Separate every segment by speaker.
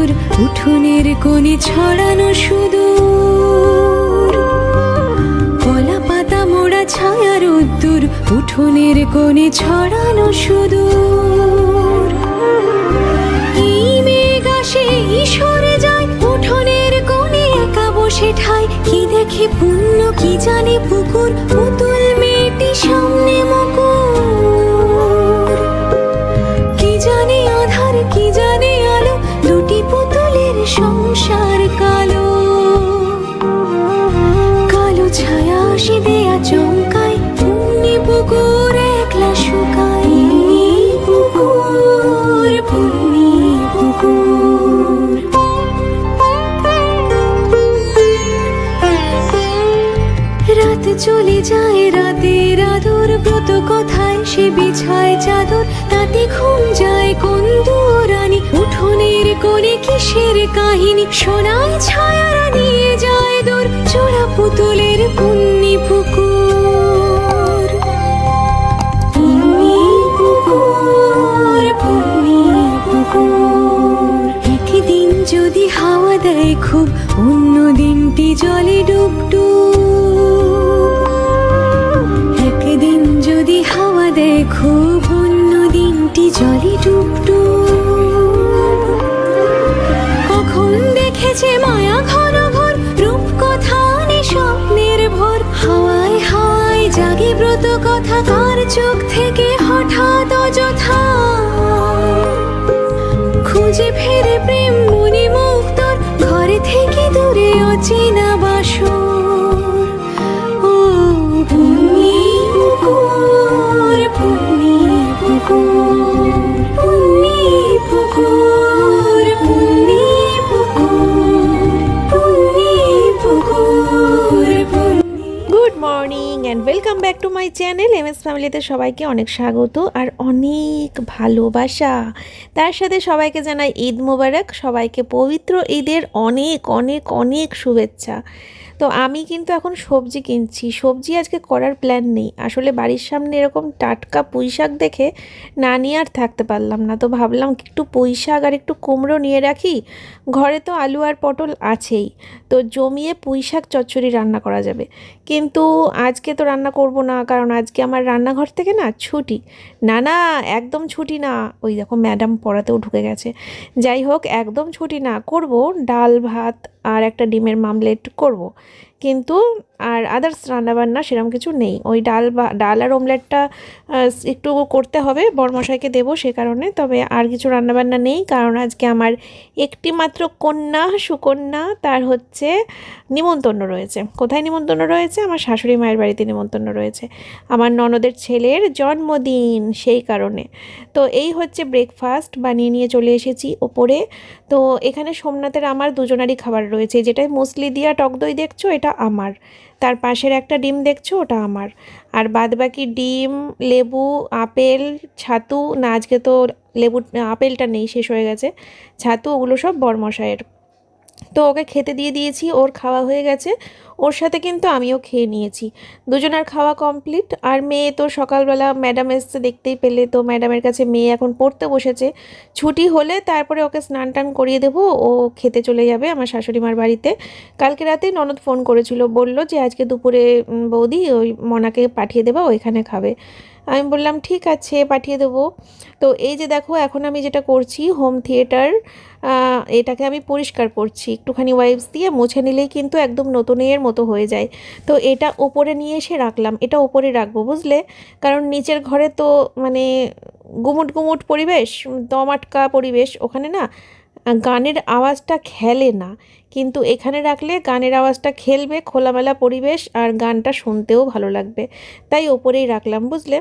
Speaker 1: রোদ্দুর উঠোনের কোণে ছড়ানো সুদূর, কলা পাতা মোড়া ছায়া রোদ্দুর উঠোনের কোণে ছড়ানো সুদূর। এই মেঘ আসে সরে যায় উঠোনের কোণে একা বসে ঠায়, কি দেখে পুণ্য কি জানে পুকুর, পুতুল মেয়েটি সামনে মুকুর। কি জানে আধার কি জানে আলো, দুটি পুতুলের সংসার কালো। কালো ছায়া আসে দেয়া চমকায়, পুণ্যি পুকুর একলা শুকায়। পুকুর পুণ্যি পুকুর। রাত চলে যায় রাতের আদর, ব্রত কথায় সে বিছায় চাদর, তাতে ঘুম যায় কোন দুরানি, উঠোনের কোণে কিসের কাহিনী শোনায় ছায়ারা নিয়ে যায় দূর, চোরা পুতুলের পুণ্যি পুকুর। পুণ্যি পুকুর পুণ্যি পুকুর। একদিন যদি হাওয়া দেয় খুব, অন্য দিনটি জলে ডুব ডুব। একদিন যদি হাওয়া দেয় খুব, অন্য দিনটি জলে ডুব ডুব। কখন দেখেছে মায়া ঘন ঘোর, রূপকথা নে স্বপ্নের ভোর, হাওয়ায় হাওয়ায় জাগে ব্রত কথা, কার চোখ থেকে হঠাৎ অযথা খুঁজে ফেরে প্রেম মনি মুক্তর, ঘরে থেকে দূরে অচেনা বাসর। ও পুণ্যি পুকুর পুণ্যি পুকুর। পুণ্যি পুকুর পুণ্যি পুকুর। পুণ্যি পুকুর পুণ্যি।
Speaker 2: Good morning and welcome back to my channel MS ফ্যামিলিতে সবাইকে অনেক স্বাগত আর অনেক ভালোবাসা। তার সাথে সবাইকে জানাই ঈদ মোবারক, সবাইকে পবিত্র ঈদের অনেক অনেক অনেক শুভেচ্ছা। তো আমি কিন্তু এখন সবজি কিনছি, সবজি আজকে করার প্ল্যান নেই। আসলে বাড়ির সামনে এরকম টাটকা পুঁই শাক দেখে না নিয়ে আর থাকতে পারলাম না, তো ভাবলাম একটু পুঁই শাক আর একটু কুমড়ো নিয়ে রাখি। ঘরে তো আলু আর পটল আছেই, তো জমিয়ে পুঁই শাক চচ্চড়ি রান্না করা যাবে। কিন্তু আজকে তো রান্না করব না, কারণ আজকে আমার রান্নাঘর থেকে না ছুটি। না না, একদম ছুটি না। ওই দেখো ম্যাডাম পড়াতেও ঢুকে গেছে। যাই হোক, একদম ছুটি না, করব ডাল ভাত আর একটা ডিমের মামলেট করব, কিন্তু আর আদার্স রান্নাবান্না সেরকম কিছু নেই। ওই ডাল আর অমলেটটা একটু করতে হবে, বড়মশাইকে দেবো সে কারণে। তবে আর কিছু রান্নাবান্না নেই, কারণ আজকে আমার একটি মাত্র কন্যা সুকন্যা, তার হচ্ছে নিমন্ত্রণ রয়েছে। কোথায় নিমন্ত্রণ রয়েছে? আমার শাশুড়ি মায়ের বাড়িতে নিমন্ত্রণ রয়েছে, আমার ননদের ছেলের জন্মদিন, সেই কারণে। তো এই হচ্ছে ব্রেকফাস্ট বানিয়ে নিয়ে চলে এসেছি ওপরে। তো এখানে সোমনাথের আমার দুজনারই খাবার রয়েছে। যেটাই মুসলি দিয়া টক দই দেখছো এটা আমার, তার পাশের একটা ডিম দেখছো ওটা আমার, আর বাদবাকি ডিম, লেবু, আপেল, ছাতু, না আজকে তো লেবু আপেলটা নেই, শেষ হয়ে গেছে, ছাতু, ওগুলো সব বরমশাইয়ের। তো ওকে খেতে দিয়ে দিয়েছি, ওর খাওয়া হয়ে গেছে, ওর সাথে কিন্তু আমিও খেয়ে নিয়েছি। দুজনের খাওয়া কমপ্লিট। আর মেয়ে তো সকালবেলা ম্যাডাম এসছে দেখতেই পেলে, তো ম্যাডামের কাছে মেয়ে এখন পড়তে বসেছে। ছুটি হলে তারপরে ওকে স্নান টান করিয়ে দেবো, ও খেতে চলে যাবে আমার শাশুড়িমার বাড়িতে। কালকে রাতেই ননদ ফোন করেছিল, বলল যে আজকে দুপুরে বৌদি ওই মনাকে পাঠিয়ে দেবা, ওইখানে খাবে। আমি বললাম ঠিক আছে, পাঠিয়ে দেবো। তো এই যে দেখো, এখন আমি যেটা করছি, হোম থিয়েটার, এটাকে আমি পরিষ্কার করছি, একটুখানি ওয়াইপস দিয়ে মুছে নিলেই কিন্তু একদম নতুনের মতো হয়ে যায়। তো এটা ওপরে নিয়ে এসে রাখলাম, এটা ওপরে রাখবো বুঝলে, কারণ নিচের ঘরে তো মানে গুমুট গুমুট পরিবেশ, দমাটকা পরিবেশ, ওখানে না গানের আওয়াজটা খেলে না, কিন্তু এখানে রাখলে গানের আওয়াজটা খেলবে, খোলামেলা পরিবেশ, আর গানটা শুনতেও ভালো লাগবে, তাই ওপরেই রাখলাম বুঝলে।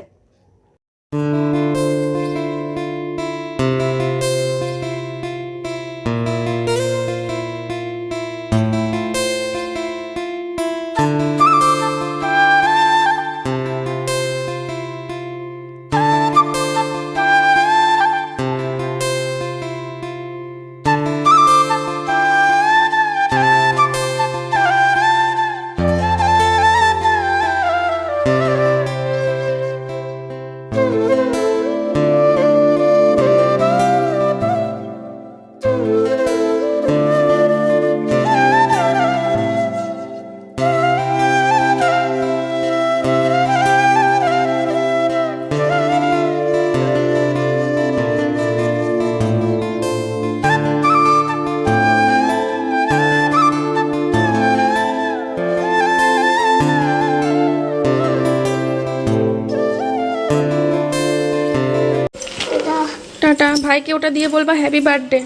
Speaker 3: ওটা ভাইকে ওটা দিয়ে বলবা হ্যাপি বার্থডে,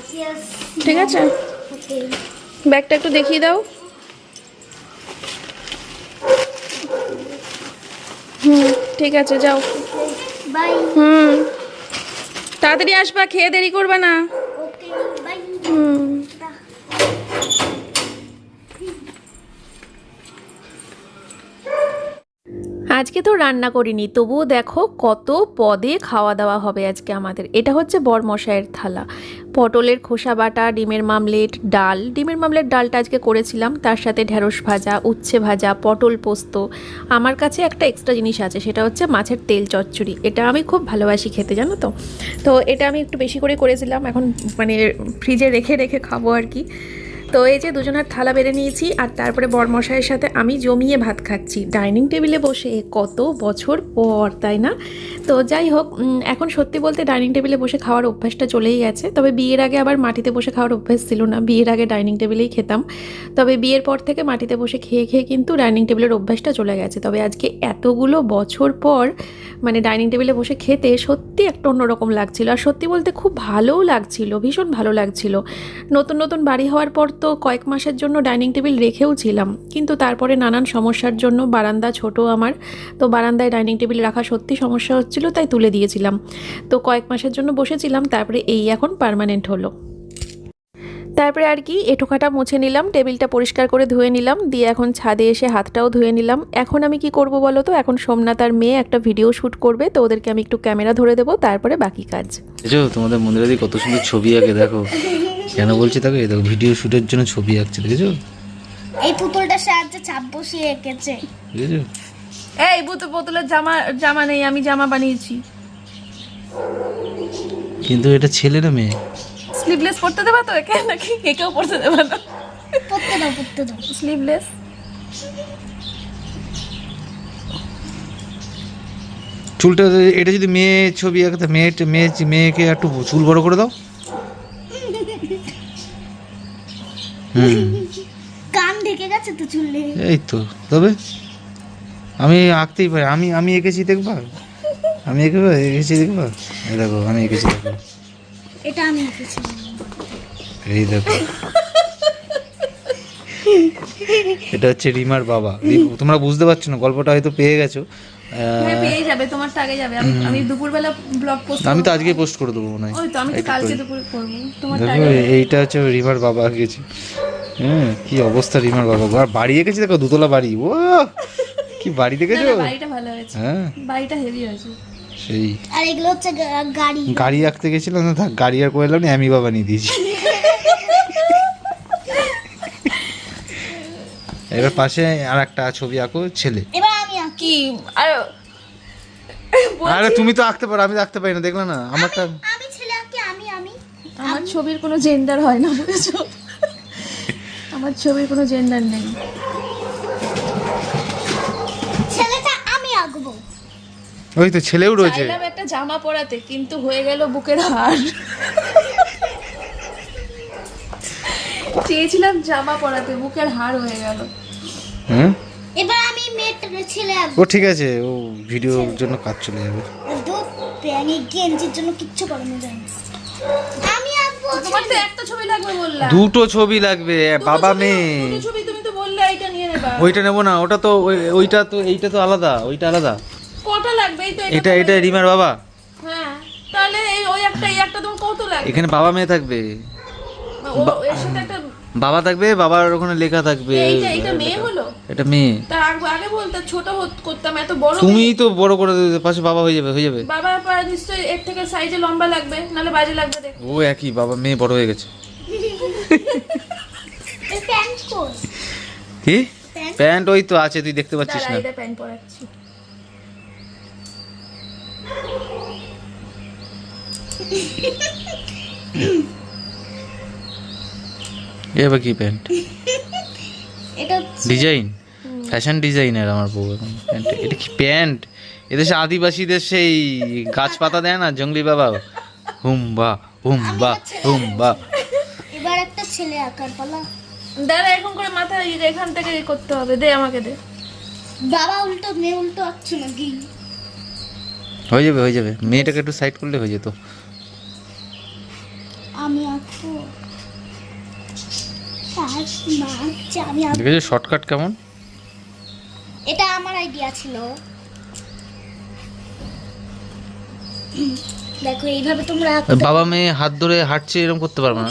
Speaker 3: ঠিক আছে? ব্যাগটা একটু দেখিয়ে দাও। ঠিক আছে, যাও।
Speaker 4: বাই।
Speaker 3: তাড়াতাড়ি আসবা, খেয়ে দেরি করবা না।
Speaker 4: Okay bye.
Speaker 2: আজকে তো রান্না করিনি, তবুও দেখো কত পদে খাওয়া দাওয়া হবে আজকে আমাদের। এটা হচ্ছে বরমশাইয়ের থালা। পটলের খোসা বাটা, ডিমের মামলেট, ডাল। ডিমের মামলেট ডালটা আজকে করেছিলাম, তার সাথে ঢেঁড়স ভাজা, উচ্ছে ভাজা, পটল পোস্ত। আমার কাছে একটা এক্সট্রা জিনিস আছে, সেটা হচ্ছে মাছের তেল চচ্চড়ি। এটা আমি খুব ভালোবাসি খেতে, জানো তো। তো এটা আমি একটু বেশি করে করেছিলাম, এখন মানে ফ্রিজে রেখে রেখে খাবো আর কি। তো এই যে দুজনের থালা বেড়ে নিয়েছি, আর তারপরে বরমশাইয়ের সাথে আমি জমিয়ে ভাত খাচ্ছি ডাইনিং টেবিলে বসে, কত বছর পর, তাই না? তো যাই হোক, এখন সত্যি বলতে ডাইনিং টেবিলে বসে খাওয়ার অভ্যাসটা চলেই গেছে। তবে বিয়ের আগে আবার মাটিতে বসে খাওয়ার অভ্যাস ছিল না, বিয়ের আগে ডাইনিং টেবিলেই খেতাম। তবে বিয়ের পর থেকে মাটিতে বসে খেয়ে খেয়ে কিন্তু ডাইনিং টেবিলের অভ্যাসটা চলে গেছে। তবে আজকে এতগুলো বছর পর মানে ডাইনিং টেবিলে বসে খেতে সত্যি একটা অন্যরকম লাগছিল, আর সত্যি বলতে খুব ভালোও লাগছিল, ভীষণ ভালো লাগছিল। নতুন নতুন বাড়ি হওয়ার পর তো কয়েক মাসের জন্য ডাইনিং টেবিল রেখেও ছিলাম, কিন্তু তারপরে নানান সমস্যার জন্য, বারান্দা ছোট আমার, তো বারান্দায় ডাইনিং টেবিল রাখা সত্যি সমস্যা হচ্ছিল, তাই তুলে দিয়েছিলাম। তো কয়েক মাসের জন্য বসেছিলাম, তারপরে এই এখন পার্মানেন্ট হলো। তারপরে আর কি এঁঠোকাটা মুছে নিলাম, টেবিলটা পরিষ্কার করে ধুয়ে নিলাম, দিয়ে এখন ছাদে এসে হাতটাও ধুয়ে নিলাম। এখন আমি কি করব বলো তো, এখন সোমনাথ আর মেয়ে একটা ভিডিও শ্যুট করবে, তো ওদেরকে আমি একটু ক্যামেরা ধরে দেবো, তারপরে বাকি কাজ।
Speaker 5: দেখো তোমাদের মন্দিরে দিয়ে কত সুন্দর ছবি আঁকে, দেখো কেন বলছি, দেখো এই দেখো ভিডিও শ্যুটের জন্য ছবি আঁকছে, দেখেছো?
Speaker 4: এই পুতুলটার সাহায্যে ছাপ বসিয়ে এঁকেছে।
Speaker 5: দেখেছো?
Speaker 3: এই বোতলের জামা নেই, আমি জামা বানিয়েছি।
Speaker 5: কিন্তু এটা ছেলে না মেয়ে?
Speaker 3: স্লিভলেস পরতে দেবা তো একে, নাকি একেও পরতে দেবা না?
Speaker 4: পড়তে দাও
Speaker 3: স্লিভলেস।
Speaker 5: চুলটা, এটা যদি মেয়ে ছবি আঁকতে, মেয়েকে একটু চুল বড় করে দাও।
Speaker 4: কান ঢেকে গেছে তো চুলে।
Speaker 5: এই তো, তবে আমি আঁকতেই পারি, আমি এঁকেছি দেখবা, এঁকেছি দেখবা, এই দেখো আমি এঁকেছি দেখো,
Speaker 4: এটা আমি এঁকেছি।
Speaker 5: এই দেখো এটা হচ্ছে রিমার বাবা। তোমরা বুঝতে পারছো না, গল্পটা হয়তো পেয়ে গেছো।
Speaker 3: হ্যাঁ, পেয়ে যাবে, তোমারটা আগে যাবে। আমি দুপুরবেলা ব্লগ পোস্ট,
Speaker 5: আমি তো আজকেই পোস্ট করে দেবো মনে হয়।
Speaker 3: ওই তো আমি তো কালকে দুপুরে করব, তোমারটা
Speaker 5: দেখো
Speaker 3: আগে।
Speaker 5: এইটা হচ্ছে রিমার বাবা গেছি। হ্যাঁ, কি অবস্থা রিমার বাবা, আর বাড়ি এঁকেছি দেখো, দুতলা বাড়ি। ও কি বাড়ি দেখেছো?
Speaker 3: না, বাড়িটা ভালো হয়েছে,
Speaker 5: হ্যাঁ
Speaker 3: বাড়িটা হেভি হয়েছে।
Speaker 5: সেই
Speaker 4: আর এগুলো হচ্ছে গাড়ি।
Speaker 5: গাড়ি আঁকতে গেছিলাম না, থাক গাড়ি আর করে এলাম না, আমি বাবা নিয়ে দিয়েছি। এবার পাশে আর একটা ছবি আঁকো, ছেলে।
Speaker 4: এবার আমি আঁকি।
Speaker 3: কি আর
Speaker 5: আরে তুমি তো আঁকতে পারো, আমি তো আঁকতে পারি না, দেখলে না আমারটা।
Speaker 4: আমি ছেলে আঁকি। আমি
Speaker 3: আমার ছবির কোনো জেন্ডার হয় না, বুঝেছো? আমার ছবির কোনো জেন্ডার নেই।
Speaker 4: ছেলেটা আমি আঁকবো।
Speaker 5: ওই তো ছেলেও রয়েছে।
Speaker 3: চাইলাম একটা জামা পরাতে, কিন্তু হয়ে গেল বুকের হাড়। চেয়েছিলাম জামা পরাতে, বুকের হাড় হয়ে গেল।
Speaker 5: হ্যাঁ,
Speaker 4: এবার আমি মেয়েটা ছেলে আঁকবো।
Speaker 5: ও ঠিক আছে, ও ভিডিওর জন্য কাজ চলে যাবে।
Speaker 4: দুধ প্যানি গেঞ্জির জন্য কিচ্ছু করানো যায় না। আমি আঁকবো।
Speaker 3: তোমার তো একটা ছবি লাগবে বললা।
Speaker 5: দুটো ছবি লাগবে, বাবা মেয়ে।
Speaker 3: দুটো ছবি তুমি তো বললে এইটা নিয়ে নেবা।
Speaker 5: ওইটা নেবো না, ওটা তো ওইটা তো, এইটা তো আলাদা, ওইটা আলাদা।
Speaker 3: কটা লাগবে? এই তো
Speaker 5: এটা রিমার বাবা।
Speaker 3: হ্যাঁ, তাহলে এই একটা তোমার কত লাগবে?
Speaker 5: এখানে বাবা মেয়ে থাকবে,
Speaker 3: এর সাথে একটা
Speaker 5: বাবা থাকবে, বাবার ওখানে লেখা থাকবে।
Speaker 3: এইটা মেয়ে হলো।
Speaker 5: এটা মেয়ে।
Speaker 3: তার আগে বলতে ছোট করতাম, এত বড়।
Speaker 5: তুমিই তো বড় করে দেবে, পাশে বাবা হয়ে যাবে।
Speaker 3: বাবা পা নিশ্চয়ই এর থেকে সাইজে লম্বা লাগবে, নালে বাজে লাগবে দেখ।
Speaker 5: ও একই, বাবা মেয়ে বড় হয়ে গেছে।
Speaker 4: এই প্যান্ট কই?
Speaker 5: কি প্যান্ট? ওই তো আছে, তুই দেখতে পাচ্ছিস না।
Speaker 3: এটা প্যান্ট পরাচ্ছি।
Speaker 5: এবার কি প্যান্ট?
Speaker 4: এটা
Speaker 5: ডিজাইন, ফ্যাশন ডিজাইনার আমার বউ এখন। প্যান্ট, এটা কি প্যান্ট? এদেশে আদিবাসীদের সেই গাছপাতা দেয় না, জঙ্গলি বাবা, হুম্বা হুম্বা হুম্বা।
Speaker 4: এবার একটা ছেলে আঁকার পালা।
Speaker 3: দাঁড়া, এরকম করে মাথা এখান থেকে করতে হবে, দে আমাকে দে।
Speaker 4: বাবা উল্টো মেয়ে উল্টো আঁকছে নাকি?
Speaker 5: হয়ে যাবে। মেয়েটাকে একটু সাইড করলে হয়ে যেত।
Speaker 4: আমি আঁকবো আচ্ছা আমি আঁকবো।
Speaker 5: দেখেছো শর্টকাট কেমন?
Speaker 4: এটা আমার আইডিয়া ছিল। দেখো এইভাবে তোমরা আঁকতে
Speaker 5: বাবা মেয়ে হাত ধরে হাঁটছে এরকম করতে পারবে না?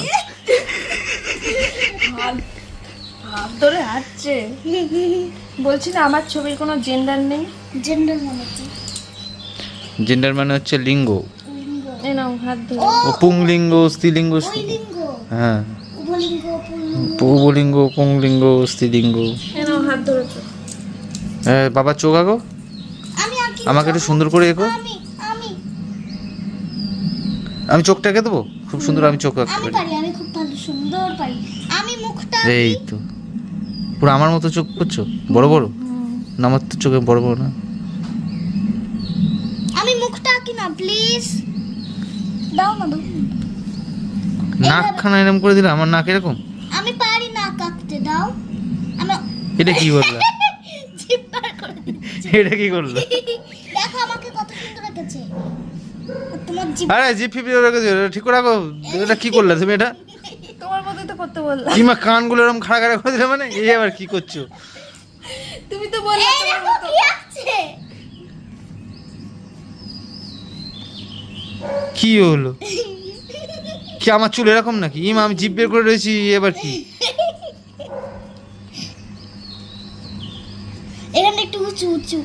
Speaker 3: হাত ধরে হাঁটছে। বলছি না আমার ছবির কোনো জেন্ডার নেই।
Speaker 4: জেন্ডার মানে কি?
Speaker 5: জেন্ডার মানে হচ্ছে লিঙ্গ।
Speaker 4: লিঙ্গ।
Speaker 3: এই নাও হাত ধরে।
Speaker 5: ও পুংলিঙ্গ স্ত্রীলিঙ্গ।
Speaker 4: ওই লিঙ্গ,
Speaker 5: হ্যাঁ,
Speaker 4: উভলিঙ্গ, পুল্লিঙ্গ।
Speaker 5: পুংলিঙ্গ পুংলিঙ্গ স্ত্রীলিঙ্গ।
Speaker 3: এই নাও হাত ধরেছো।
Speaker 5: হ্যাঁ, বাবা চোখ আঁকো,
Speaker 4: আমি আঁকি।
Speaker 5: আমাকে একটু সুন্দর করে এঁকো।
Speaker 4: আমি
Speaker 5: আমি চোখটা এঁকে দেবো খুব সুন্দর, আমি চোখ আঁকতে
Speaker 4: আমি
Speaker 5: পারি।
Speaker 4: পারি, আমি খুব ভালো সুন্দর পারি। আমি মুখটা
Speaker 5: এই তো পুরো আমার মতো চোখ করছো, বড় বড় না? আমার তো চোখে বড় বড় না।
Speaker 4: আমি মুখটা আঁকি না প্লিজ, দাও না দাও।
Speaker 5: নাকখানা এরকম করে দিলে, আমার নাক এরকম।
Speaker 4: আমি পারি না আঁকতে, দাও। আমি
Speaker 5: এটা কি করলা?
Speaker 4: জিভ বার করে দিচ্ছি।
Speaker 5: এটা কি করলা?
Speaker 4: দেখো আমাকে কত সুন্দর এঁকেছে। তোমার জিভ
Speaker 5: আরে জিপ ফিপ রেখেছো, এটা ঠিক করে রাখো। এটা কি করলে তুমি? এটা
Speaker 3: তোমার মতোই তো করতে বললাম।
Speaker 5: কিমা কানগুলো এরকম খাড়া খাড়া করে দিলে মানে? এই আবার কি করছো?
Speaker 3: তুমি তো বললে
Speaker 4: এই
Speaker 3: তোমার
Speaker 4: দেখো
Speaker 3: মতো।
Speaker 4: কি আঁকছে।
Speaker 5: কি হলো? কি আমার চুল এরকম নাকি? ইমা আমি জিভ বের করে রয়েছি, এবার কি?
Speaker 4: এখানে একটু উঁচু উঁচু।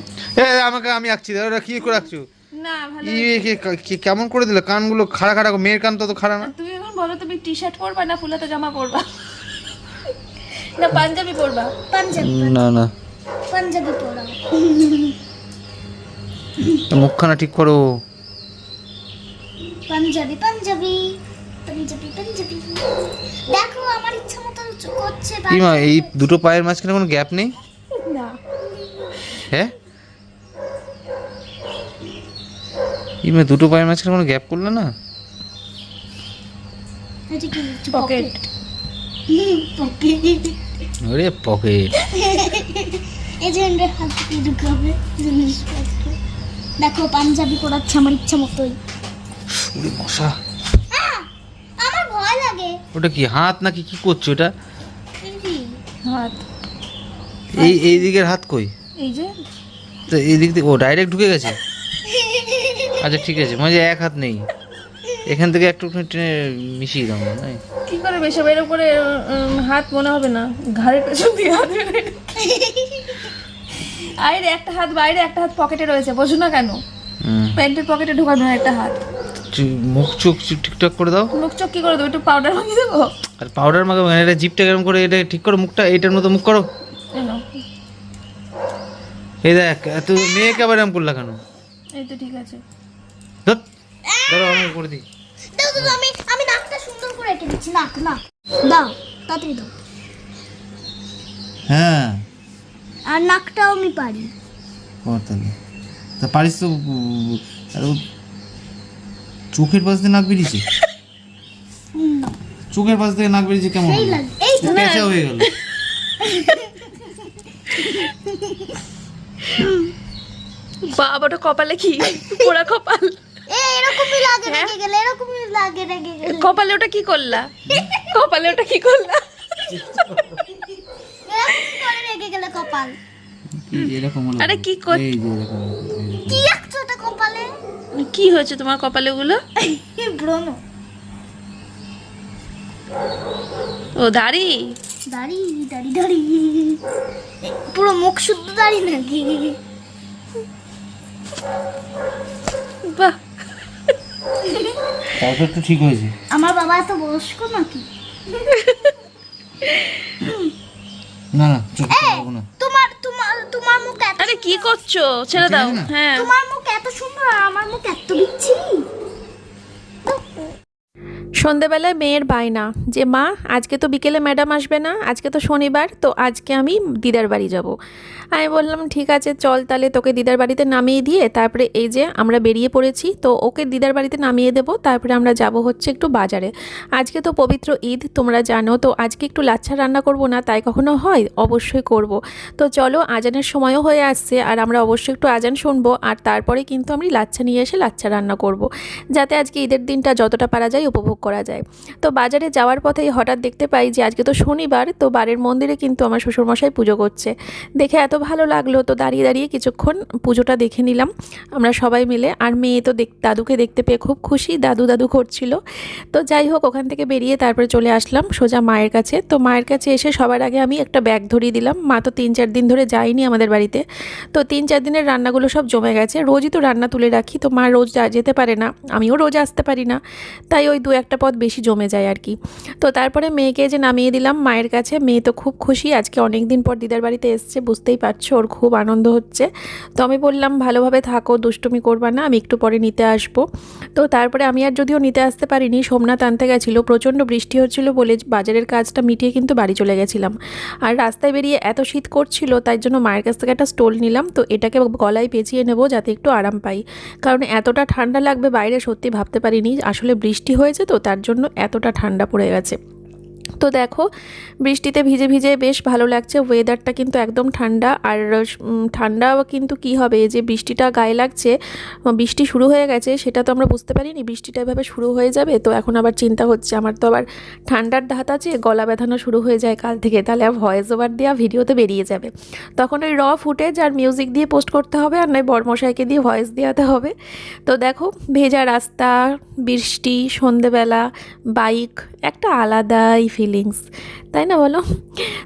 Speaker 5: আমাকে আমি আঁকছি, ওটা কি করে আঁকছো?
Speaker 3: না ভালো।
Speaker 5: কেমন করে দিলে কানগুলো খাড়া খাড়া? মেয়ের কান তো খাড়া না।
Speaker 3: তুমি এখন বলো তুমি টি শার্ট পরবা না ফুলাতে জামা পরবা না পাঞ্জাবি পরবা?
Speaker 4: পাঞ্জাবি
Speaker 5: না না,
Speaker 4: পাঞ্জাবি পরাও।
Speaker 5: মুখখানা ঠিক করো।
Speaker 4: পাঞ্জাবি পাঞ্জাবি পাঞ্জাবি পাঞ্জাবি। দেখো আমার ইচ্ছা মতো করছে।
Speaker 5: ইমা এই দুটো পায়ের মাঝখানে কোনো গ্যাপ নেই?
Speaker 3: না।
Speaker 5: হ্যাঁ, ইমা দুটো পায়ের মাঝখানে কোনো গ্যাপ করলে না?
Speaker 4: এটা কি?
Speaker 3: পকেট।
Speaker 4: পকেট।
Speaker 5: আরে পকেট।
Speaker 4: এই যে এর হাত দিয়ে ঢুকাবে জিনিসপত্র। দেখো পাঞ্জাবি পরাচ্ছে আমার ইচ্ছা মতোই।
Speaker 5: ওরে মশা,
Speaker 4: আমার ভয় লাগে।
Speaker 5: ওটা কি হাত নাকি? কি করছো এটা?
Speaker 3: হাত।
Speaker 5: এই দিকের হাত কই?
Speaker 3: এই যে
Speaker 5: তো এই দিক দিয়ে ও ডাইরেক্ট ঢুকে গেছে। আচ্ছা ঠিক আছে, মানে এক হাত নেই, এখান থেকে একটু টেনে মিশিয়ে দাও না।
Speaker 3: কি করে বেশি বের করে হাত মনে হবে না, ঘাড়ের পেছন দিয়ে হাত বের। আরে একটা হাত বাইরে একটা হাত পকেটে রয়েছে, বোঝো না কেন? প্যান্টের পকেটে ঢোকানো একটা হাত।
Speaker 5: মুখ চোখ ঠিকঠাক করে দাও।
Speaker 3: মুখ চোখ কি করে দেবো? একটু পাউডার মাখিয়ে দেবো?
Speaker 5: আর পাউডার মাখাবো না, এটা জিপটা কেমন করে? এটা ঠিক করো, মুখটা এইটার মতো মুখ করো।
Speaker 3: এই নাও।
Speaker 5: এই দেখ, এত মেয়েকে আবার এরকম করলা কেন?
Speaker 3: এই তো ঠিক আছে।
Speaker 5: ধর, ধরো আমি করে দিই।
Speaker 4: দাও দাও, আমি নাকটা সুন্দর করে এঁকে দিচ্ছি। নাক দাও, তাড়াতাড়ি দাও।
Speaker 5: হ্যাঁ,
Speaker 4: আর নাকটাও আমি পারি।
Speaker 5: তাহলে তা পারিস তো। চোখের পাশ দিয়ে নাক বেরিয়েছে, চোখের পাশ থেকে নাক বেরিয়েছে কেমন?
Speaker 4: এই লাগে, এই তো।
Speaker 5: পেঁচা হয়ে গেল।
Speaker 3: বাবাটা কপালে কি পোড়া কপাল?
Speaker 4: এরকমই লাগে রেগে গেলে, এরকমই লাগে রেগে গেলে।
Speaker 3: কপালে ওটা কি করলা? কপালে ওটা কি করলা?
Speaker 4: এরকম করে রেগে গেলে কপাল।
Speaker 5: এরকম হলো।
Speaker 3: আরে কি কর,
Speaker 5: এই যে এরকম,
Speaker 4: কি আঁকছো ওটা কপালে?
Speaker 3: কি হয়েছে তোমার কপালে গুলো?
Speaker 4: ব্রণ।
Speaker 3: ও দাড়ি।
Speaker 4: দাড়ি দাড়ি দাড়ি, পুরো মুখ শুদ্ধ দাড়ি নাকি?
Speaker 3: বাহ,
Speaker 5: তাও একটু ঠিক হয়েছে।
Speaker 4: আমার বাবা এত বয়স্ক নাকি?
Speaker 5: না না, চোখ করবো না।
Speaker 4: তোমার তোমার তোমার মুখ এত,
Speaker 3: আরে কি করছো? ছেড়ে দাও। হ্যাঁ
Speaker 4: তোমার মুখ এত সুন্দর আর আমার মুখ এত বিচ্ছিরি।
Speaker 2: সন্ধেবেলায় মেয়ের বায়না যে মা আজকে তো বিকেলে ম্যাডাম আসবে না, আজকে তো শনিবার, তো আজকে আমি দিদার বাড়ি যাব। আমি বললাম ঠিক আছে চল তাহলে তোকে দিদার বাড়িতে নামিয়ে দিয়ে তারপরে এই যে আমরা বেরিয়ে পড়েছি। তো ওকে দিদার বাড়িতে নামিয়ে দেবো, তারপরে আমরা যাব হচ্ছে একটু বাজারে। আজকে তো পবিত্র ঈদ তোমরা জানো, তো আজকে একটু লাচ্ছা রান্না করব না তাই কখনো হয়? অবশ্যই করব। তো চলো, আজানের সময়ও হয়ে আসছে আর আমরা অবশ্যই একটু আজান শুনবো আর তারপরে কিন্তু আমি লাচ্ছা নিয়ে এসে লাচ্ছা রান্না করব, যাতে আজকে ঈদের দিনটা যতটা পারা যায় উপভোগ করা যায়। তো বাজারে যাওয়ার পথেই হঠাৎ দেখতে পাই যে আজকে তো শনিবার, তো বাড়ির মন্দিরে কিন্তু আমার শ্বশুরমশাই পুজো করছে। দেখে এত ভালো লাগলো, তো দাঁড়িয়ে দাঁড়িয়ে কিছুক্ষণ পুজোটা দেখে নিলাম আমরা সবাই মিলে। আর মেয়ে তো দাদুকে দেখতে পেয়ে খুব খুশি, দাদু দাদু করছিল। তো যাই হোক, ওখান থেকে বেরিয়ে তারপরে চলে আসলাম সোজা মায়ের কাছে। তো মায়ের কাছে এসে সবার আগে আমি একটা ব্যাগ ধরিয়ে দিলাম। মা তো 3-4 দিন ধরে যায়নি আমাদের বাড়িতে, তো 3-4 দিনের রান্নাগুলো সব জমে গেছে। রোজই তো রান্না তুলে রাখি, তো মা রোজ যেতে পারে না, আমিও রোজ আসতে পারি না, তাই ওই 2-1টা পদ বেশি জমে যায় আর কি। তো তারপরে মেয়েকে যে নামিয়ে দিলাম মায়ের কাছে। মেয়ে তো খুব খুশি, আজকে অনেক দিন পর দিদার বাড়িতে এসছে, বুঝতেই পারছো ওর খুব আনন্দ হচ্ছে। তো আমি বললাম ভালোভাবে থাকো, দুষ্টুমি করবা না, আমি একটু পরে নিতে আসবো। তো তারপরে আমি আর যদিও নিতে আসতে পারিনি, সোমনাথ আনতে গেছিলো, প্রচণ্ড বৃষ্টি হচ্ছিলো বলে বাজারের কাজটা মিটিয়ে কিন্তু বাড়ি চলে গেছিলাম। আর রাস্তায় বেরিয়ে এত শীত করছিল, তাই জন্য মায়ের কাছ থেকে একটা স্টোল নিলাম। তো এটাকে গলায় পেঁচিয়ে নেবো যাতে একটু আরাম পাই, কারণ এতটা ঠান্ডা লাগবে বাইরে সত্যি ভাবতে পারিনি। আসলে বৃষ্টি হয়েছে তো তার জন্য এতটা ঠান্ডা পড়ে গেছে। তো দেখো বৃষ্টিতে ভিজে ভিজে বেশ ভালো লাগছে, ওয়েদারটা কিন্তু একদম ঠান্ডা। আর ঠান্ডা কিন্তু কি হবে, যে বৃষ্টিটা গায়ে লাগছে, বৃষ্টি শুরু হয়ে গেছে সেটা তো আমরা বুঝতে পারিনি, বৃষ্টিটা এভাবে শুরু হয়ে যাবে। তো এখন আবার চিন্তা হচ্ছে, আমার তো আবার ঠান্ডার ধাত আছে, গলা ব্যথানো শুরু হয়ে যায় কাল থেকে, তাহলে আর ভয়েস ওভার দেওয়া ভিডিওতে বেরিয়ে যাবে। তখন ওই ফুটেজ আর মিউজিক দিয়ে পোস্ট করতে হবে, আর নয় বরমশাইকে দিয়ে ভয়েস দেওয়াতে হবে। তো দেখো ভেজা রাস্তা, বৃষ্টি, সন্ধেবেলা, বাইক, একটা আলাদাই ফিলিংস, তাই না বলো?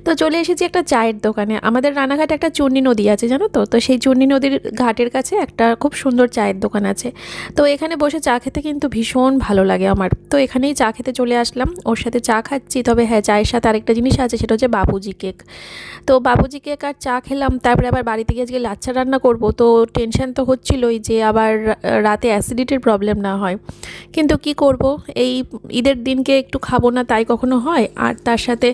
Speaker 2: তো চলে এসেছি একটা চায়ের দোকানে। আমাদের রানাঘাটে একটা চূর্ণী নদী আছে জানো তো, তো সেই চূর্ণী নদীর ঘাটের কাছে একটা খুব সুন্দর চায়ের দোকান আছে। তো এখানে বসে চা খেতে কিন্তু ভীষণ ভালো লাগে আমার। তো এখানেই চা খেতে চলে আসলাম, ওর সাথে চা খাচ্ছি। তবে হ্যাঁ, চায়ের সাথে আরেকটা জিনিস আছে, সেটা হচ্ছে বাবুজি কেক। তো বাবুজি কেক আর চা খেলাম। তারপরে আবার বাড়িতে গিয়ে আজকে লাচ্ছা রান্না করব, তো টেনশন তো হচ্ছিলোই যে আবার রাতে অ্যাসিডিটির প্রবলেম না হয়। কিন্তু কি করব, এই ঈদের দিনকে একটু খাবো না তাই কখনো হয়? আর তার সাথে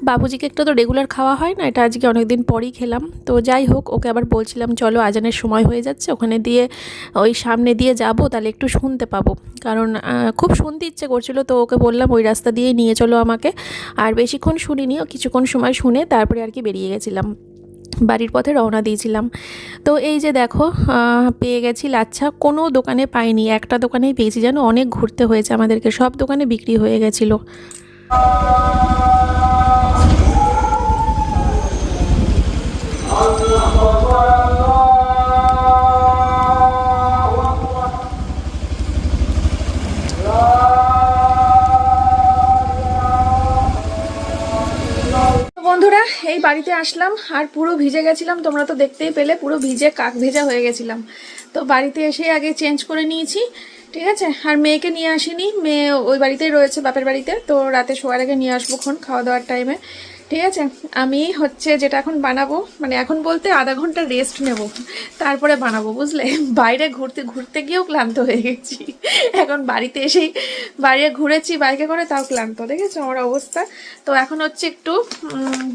Speaker 2: বাবুজি কেকটা তো রেগুলার খাওয়া হয় না, এটা আজকে অনেক দিন পরই খেলাম। তো যাই হোক, ওকে আবার বলছিলাম চলো আজানের সময় হয়ে যাচ্ছে, ওখানে দিয়ে ওই সামনে দিয়ে যাব, তাহলে একটু শুনতে পাবো, কারণ খুব শুনতে ইচ্ছে করছিল। তো ওকে বললাম ওই রাস্তা দিয়েই নিয়ে চলো আমাকে। আর বেশিক্ষণ শুনিনি, কিছুক্ষণ সময় শুনে তারপরে আর কি বেরিয়ে গেছিলাম, বাড়ির পথে রওনা দিয়েছিলাম। তো এই যে দেখো পেয়ে গেছি লাচ্ছা। কোনো দোকানে পাইনি, একটা দোকানেই পেয়েছি, যেন অনেক ঘুরতে হয়েছে আমাদেরকে, সব দোকানে বিক্রি হয়ে গেছিলো।
Speaker 3: বন্ধুরা এই বাড়িতে আসলাম আর পুরো ভিজে গেছিলাম, তোমরা তো দেখতেই পেলে, পুরো ভিজে কাক ভেজা হয়ে গেছিলাম। তো বাড়িতে এসে আগে চেঞ্জ করে নিয়েছি, ঠিক আছে। আর মেয়েকে নিয়ে আসিনি, মেয়ে ওই বাড়িতেই রয়েছে, বাপের বাড়িতে। তো রাতে শোয়ার আগে নিয়ে আসবো খন খাওয়া দাওয়ার টাইমে, ঠিক আছে। আমি হচ্ছে যেটা এখন বানাবো, মানে এখন বলতে আধা ঘন্টা রেস্ট নেব, তারপরে বানাবো, বুঝলে। বাইরে ঘুরতে ঘুরতে গিয়েও ক্লান্ত হয়ে গেছি, এখন বাড়িতে এসেই বাইরে ঘুরেছি বাইকে করে, তাও ক্লান্ত, দেখেছো আমার অবস্থা। তো এখন হচ্ছে একটু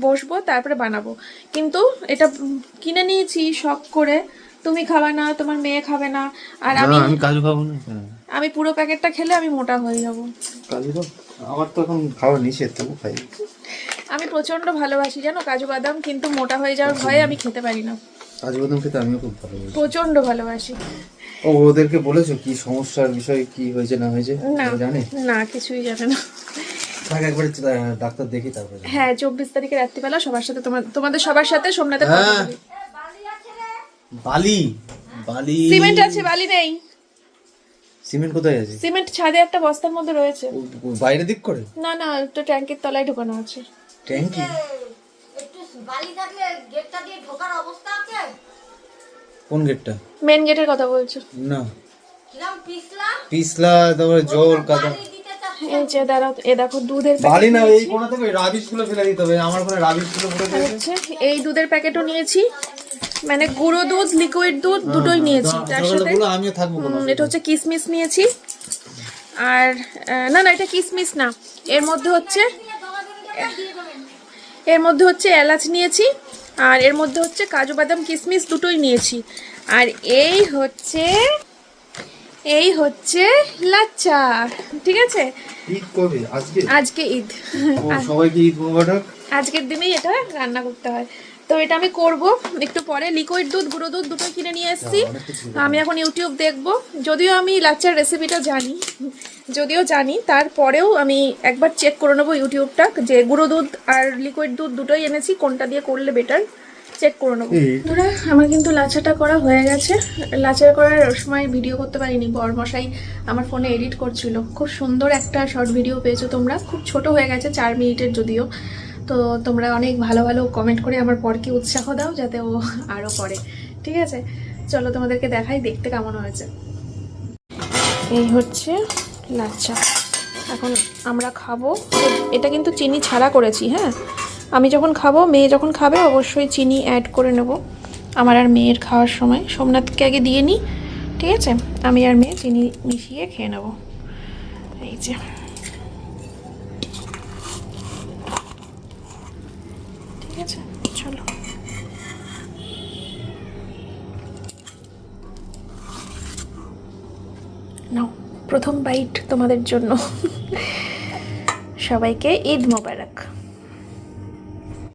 Speaker 3: বসবো, তারপরে বানাবো। কিন্তু এটা কিনে নিয়েছি শখ করে, তুমি খাবে না, তোমার মেয়ে খাবে না, আর আমি
Speaker 5: কাজু খাবো না।
Speaker 3: আমি পুরো প্যাকেটটা খেলে আমি মোটা হয়ে যাবো।
Speaker 5: কাজু আমার তো এখন খাওয়া নিষেধ, তবু খাই।
Speaker 3: আমি প্রচন্ড ভালোবাসি জানো কাজু বাদাম, কিন্তু মোটা হয়ে যাওয়ার ভয়ে আমি খেতে পারি না।
Speaker 5: কাজু বাদাম খেতে আমিও খুব ভালোবাসি,
Speaker 3: প্রচন্ড ভালোবাসি।
Speaker 5: ও ওদেরকে বলেছো কি সমস্যার বিষয়, কি হয়েছে না হয়েছে?
Speaker 3: না
Speaker 5: জানে
Speaker 3: না, কিছুই জানে না।
Speaker 5: তাকে একবার ডাক্তার দেখি তারপরে।
Speaker 3: হ্যাঁ 24 তারিখে রাত্রিবেলা সবার সাথে, তোমাদের সবার সাথে সোমনাথে
Speaker 5: বালি বালি
Speaker 3: সিমেন্ট আছে, বালি নেই।
Speaker 5: সিমেন্ট কোথায় আছে?
Speaker 3: সিমেন্ট ছাদে একটা বস্তার মধ্যে রয়েছে।
Speaker 5: বাইরে দিক করে?
Speaker 3: না না, একটা ট্যাঙ্কের তলায় ঢোকানো আছে।
Speaker 5: ট্যাঙ্কি? কোন গেটটা?
Speaker 3: মেন গেটের কথা বলছো?
Speaker 5: না পিছলা, তারপরে জল কাদা।
Speaker 3: এই যে দাঁড়াও, এ দেখো দুধের
Speaker 5: বালি না, এই কোণা থেকে রাবিশ গুলো ফেলে দিতে হবে, আমার ওখানে রাবিশ গুলো পড়ে গেছে।
Speaker 3: এই দুধের প্যাকেটও নিয়েছি, মানে গুঁড়ো দুধ, লিকুইড দুধ দুটোই নিয়েছি। তার সাথে
Speaker 5: আমিও থাকবো।
Speaker 3: এটা হচ্ছে কিশমিশ নিয়েছি। আর না না, এটা কিশমিশ না, এর মধ্যে হচ্ছে এলাচ নিয়েছি, আর এর মধ্যে হচ্ছে কাজু বাদাম কিশমিশ দুটোই নিয়েছি। আর এই হচ্ছে লাচ্চা, ঠিক আছে।
Speaker 5: ঈদ কবে? আজকে?
Speaker 3: আজকে ঈদ,
Speaker 5: সবাইকে ঈদ মোবারক।
Speaker 3: আজকের দিনেই এটা রান্না করতে হয়। তো এটা আমি করব একটু পরে। লিকুইড দুধ গুঁড়ো দুধ দুটোই কিনে নিয়ে এসেছি। আমি এখন ইউটিউব দেখব, যদিও আমি লাচ্চার রেসিপিটা জানি, তারপরেও আমি একবার চেক করে নেবো ইউটিউবটা, যে গুঁড়ো দুধ আর লিকুইড দুধ দুটোই এনেছি, কোনটা দিয়ে করলে বেটার চেক করে নেবো। ধরো আমার কিন্তু লাচ্চাটা করা হয়ে গেছে। লাচ্চা করার সময় ভিডিও করতে পারিনি, বরমশাই আমার ফোনে এডিট করছিল। খুব সুন্দর একটা শর্ট ভিডিও পেয়েছো তোমরা, খুব ছোট হয়ে গেছে, 4 মিনিটের যদিও। তো তোমরা অনেক ভালো ভালো কমেন্ট করে আমার পরকে উৎসাহ দাও যাতে ও আরও করে। ঠিক আছে, চলো তোমাদেরকে দেখাই দেখতে কেমন হয়েছে। এই হচ্ছে লাচ্চা, এখন আমরা খাবো। এটা কিন্তু চিনি ছাড়া করেছি, হ্যাঁ। আমি যখন খাবো, মেয়ে যখন খাবে অবশ্যই চিনি অ্যাড করে নেব। আমার আর মেয়ের খাওয়ার সময় সোমনাথকে আগে দিয়ে নিই, ঠিক আছে। আমি আর মেয়ে চিনি মিশিয়ে খেয়ে নেব। এই যে ঠিক আছে, চলো। নাও প্রথম বাইট তোমাদের জন্য। সবাইকে ঈদ মোবারক।